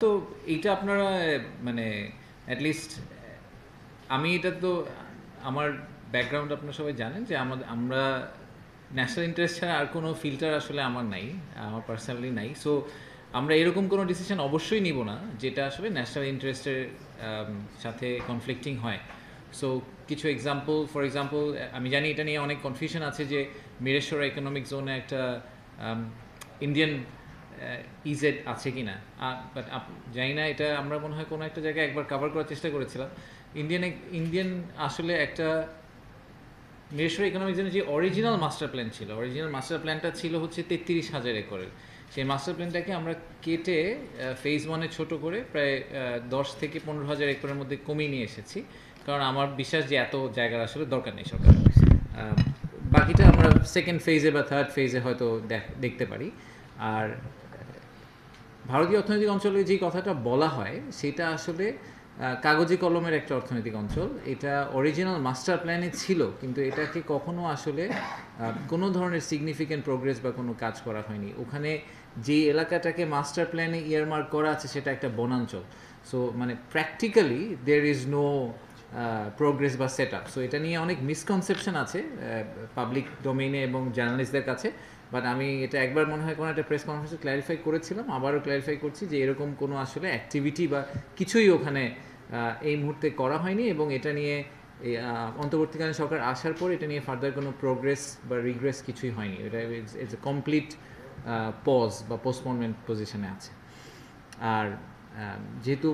তো এইটা আপনারা মানে অ্যাটলিস্ট আমি এটা তো আমার ব্যাকগ্রাউন্ড আপনারা সবাই জানেন যে আমরা ন্যাশনাল ইন্টারেস্ট ছাড়া আর কোনো ফিল্টার আসলে আমার নাই, আমার পার্সোনালি নাই। সো আমরা এরকম কোনো ডিসিশন অবশ্যই নিব না যেটা আসলে ন্যাশনাল ইন্টারেস্টের সাথে কনফ্লিক্টিং হয়। সো কিছু এক্সাম্পল, ফর এক্সাম্পল আমি জানি এটা নিয়ে অনেক কনফিউশন আছে যে মিরেশ্বর ইকোনমিক জোনে একটা ইন্ডিয়ান ইজেড আছে কি না, বাট জানি না, এটা আমরা মনে হয় কোনো একটা জায়গায় একবার কভার করার চেষ্টা করেছিলাম। ইন্ডিয়ান আসলে একটা মিরেশ্বর ইকোনমিক জোনের যে অরিজিনাল মাস্টার প্ল্যান ছিল, অরিজিনাল মাস্টার প্ল্যানটা ছিল হচ্ছে 33,000 একরের। সেই মাস্টার প্ল্যানটাকে আমরা কেটে ফেজ ওয়ানে ছোট করে প্রায় 10 থেকে 15,000 একরের মধ্যে কমিয়ে নিয়ে এসেছি, কারণ আমার বিশ্বাস যে এত জায়গার আসলে দরকার নেই সরকার। বাকিটা আমরা সেকেন্ড ফেজে বা থার্ড ফেজে হয়তো দেখতে পারি। আর ভারতীয় অর্থনৈতিক অঞ্চলে যে কথাটা বলা হয় সেটা আসলে কাগজি কলমের একটা অর্থনৈতিক অঞ্চল। এটা অরিজিনাল মাস্টার প্ল্যানে ছিল, কিন্তু এটাকে কখনো আসলে কোনো ধরনের সিগনিফিক্যান্ট প্রোগ্রেস বা কোনো কাজ করা হয়নি। ওখানে যে এলাকাটাকে মাস্টার প্ল্যানে ইয়ারমার্ক করা আছে সেটা একটা বনাঞ্চল। সো মানে practically there is no progress বা সেট আপ। সো এটা নিয়ে অনেক মিসকনসেপশন আছে পাবলিক ডোমেইনে এবং জার্নালিস্টদের কাছে। বাট আমি এটা একবার মনে হয় কোনো একটা প্রেস কনফারেন্সে ক্ল্যারিফাই করেছিলাম, আবারও ক্ল্যারিফাই করছি যে এরকম কোনো আসলে অ্যাক্টিভিটি বা কিছুই ওখানে এই মুহূর্তে করা হয়নি। এবং এটা নিয়ে অন্তর্বর্তীকালীন সরকার আসার পর এটা নিয়ে ফার্দার কোনো প্রোগ্রেস বা রিগ্রেস কিছুই হয়নি। এটা ইটস এ কমপ্লিট পজ বা পোস্টপোনমেন্ট পজিশনে আছে। আর যেহেতু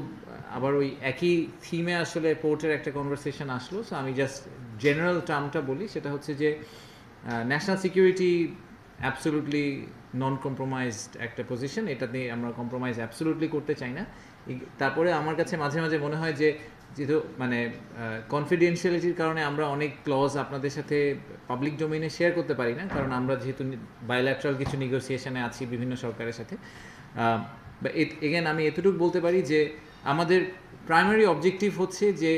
আবার ওই একই থিমে আসলে পোর্টের একটা কনভারসেশন আসলো, সো আমি জাস্ট জেনারেল টার্মটা বলি, সেটা হচ্ছে যে ন্যাশনাল সিকিউরিটি অ্যাবসোলুটলি নন কম্প্রোমাইজড একটা পজিশন, এটাতে আমরা কম্প্রোমাইজ অ্যাবসোলুটলি করতে চাই না। তারপরে আমার কাছে মাঝে মাঝে মনে হয় যে যেহেতু মানে কনফিডেন্সিয়ালিটির কারণে আমরা অনেক ক্লজ আপনাদের সাথে পাবলিক ডোমেইনে শেয়ার করতে পারি না, কারণ আমরা যেহেতু বায়োল্যাট্রাল কিছু নেগোসিয়েশনে আছি বিভিন্ন সরকারের সাথে। বা এগেন আমি এতটুকু বলতে পারি যে আমাদের প্রাইমারি অবজেক্টিভ হচ্ছে যে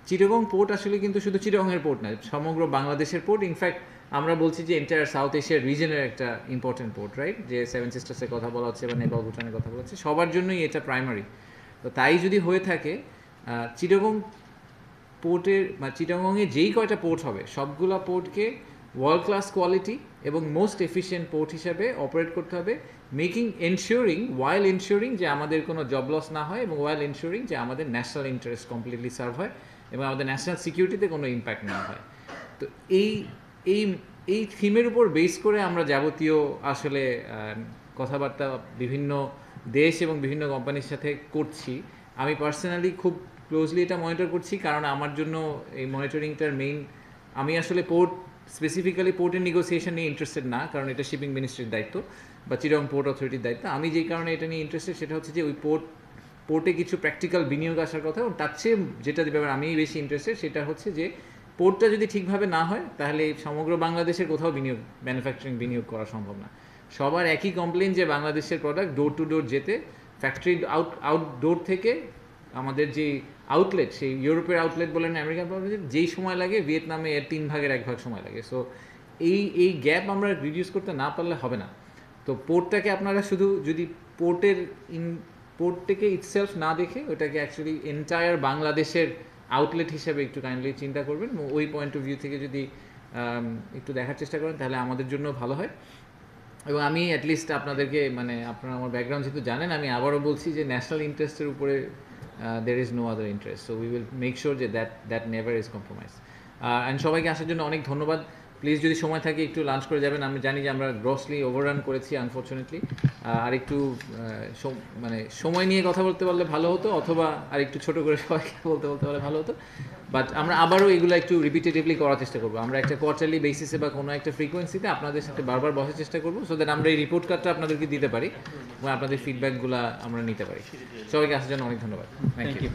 চিটাগং পোর্ট আসলে কিন্তু শুধু চিটাগংয়ের পোর্ট না, সমগ্র বাংলাদেশের পোর্ট। ইনফ্যাক্ট আমরা বলছি যে এন্টায়ার সাউথ এশিয়ার রিজনের একটা ইম্পর্টেন্ট পোর্ট, রাইট? যে সেভেন সিস্টার্সের কথা বলা হচ্ছে বা নেপাল ভুটানের কথা বলা হচ্ছে, সবার জন্যই এটা প্রাইমারি। তো তাই যদি হয়ে থাকে চিটাগং পোর্টের বা চিটাগংয়ে যেই কয়টা পোর্ট হবে সবগুলা পোর্টকে ওয়ার্ল্ড ক্লাস কোয়ালিটি এবং মোস্ট এফিশিয়েন্ট পোর্ট হিসাবে অপারেট করতে হবে, ওয়াইল এনশিওরিং যে আমাদের কোনো জব লস না হয়, এবং ওয়াইল এনশিওরিং যে আমাদের ন্যাশনাল ইন্টারেস্ট কমপ্লিটলি সার্ভ হয় এবং আমাদের ন্যাশনাল সিকিউরিটিতে কোনো ইম্প্যাক্ট না হয়। তো এই এই এই থিমের উপর বেস করে আমরা যাবতীয় আসলে কথাবার্তা বিভিন্ন দেশ এবং বিভিন্ন কোম্পানির সাথে করছি। আমি পার্সোনালি খুব ক্লোজলি এটা মনিটর করছি, কারণ আমার জন্য এই মনিটরিংটার মেইন, আমি আসলে স্পেসিফিক্যালি পোর্টের নেগোসিয়েশন নিয়ে ইন্টারেস্টেড না, কারণ এটা শিপিং মিনিস্ট্রির দায়িত্ব বা চিটাগং পোর্ট অথরিটির দায়িত্ব। আমি যেই কারণে এটা নিয়ে ইন্টারেস্টেড সেটা হচ্ছে যে ওই পোর্টে কিছু প্র্যাকটিক্যাল বিনিয়োগ আসার কথা, এবং তার চেয়ে যেটা ব্যাপারে আমি বেশি ইন্টারেস্টেড সেটা হচ্ছে যে পোর্টটা যদি ঠিকভাবে না হয় তাহলে সমগ্র বাংলাদেশের কোথাও ম্যানুফ্যাকচারিং বিনিয়োগ করা সম্ভব না। সবার একই কমপ্লেন যে বাংলাদেশের প্রোডাক্ট ডোর টু ডোর যেতে, ফ্যাক্টরি আউটডোর থেকে আমাদের যে আউটলেট, সেই ইউরোপের আউটলেট বলেন, আমেরিকান আউটলেট, যেই সময় লাগে ভিয়েতনামে এর 1/3 সময় লাগে। সো এই গ্যাপ আমরা রিডিউস করতে না পারলে হবে না। তো পোর্টটাকে আপনারা শুধু যদি পোর্টটাকে ইটসেলফ না দেখে ওটাকে অ্যাকচুয়ালি এন্টায়ার বাংলাদেশের আউটলেট হিসেবে একটু কাইন্ডলি চিন্তা করবেন, ওই পয়েন্ট অফ ভিউ থেকে যদি একটু দেখার চেষ্টা করেন তাহলে আমাদের জন্য ভালো হয়। এবং আমি অ্যাটলিস্ট আপনাদেরকে মানে আপনারা আমার ব্যাকগ্রাউন্ড যেহেতু জানেন, আমি আবারও বলছি যে ন্যাশনাল ইন্টারেস্টের উপরে there is no other interest, so we will make sure যে that never is compromise. And সবাইকে আসার জন্য অনেক ধন্যবাদ। প্লিজ যদি সময় থাকে একটু লাঞ্চ করে যাবেন। আমি জানি যে আমরা গ্রসলি ওভাররান করেছি আনফর্চুনেটলি। আর একটু মানে সময় নিয়ে কথা বলতে পারলে ভালো হতো, অথবা আর একটু ছোটো করে সবাইকে বলতে পারলে ভালো হতো। বাট আমরা আবারও এগুলো একটু রিপিটেটিভলি করার চেষ্টা করবো। আমরা একটা কোয়ার্টারলি বেসিসে বা কোনো একটা ফ্রিকোয়েন্সিতে আপনাদের সাথে বারবার বসার চেষ্টা করবো, সো দ্যাট আমরা এই রিপোর্ট কার্ডটা আপনাদেরকে দিতে পারি এবং আপনাদের ফিডব্যাকগুলো আমরা নিতে পারি। সবাইকে আসার জন্য অনেক ধন্যবাদ। Thank you.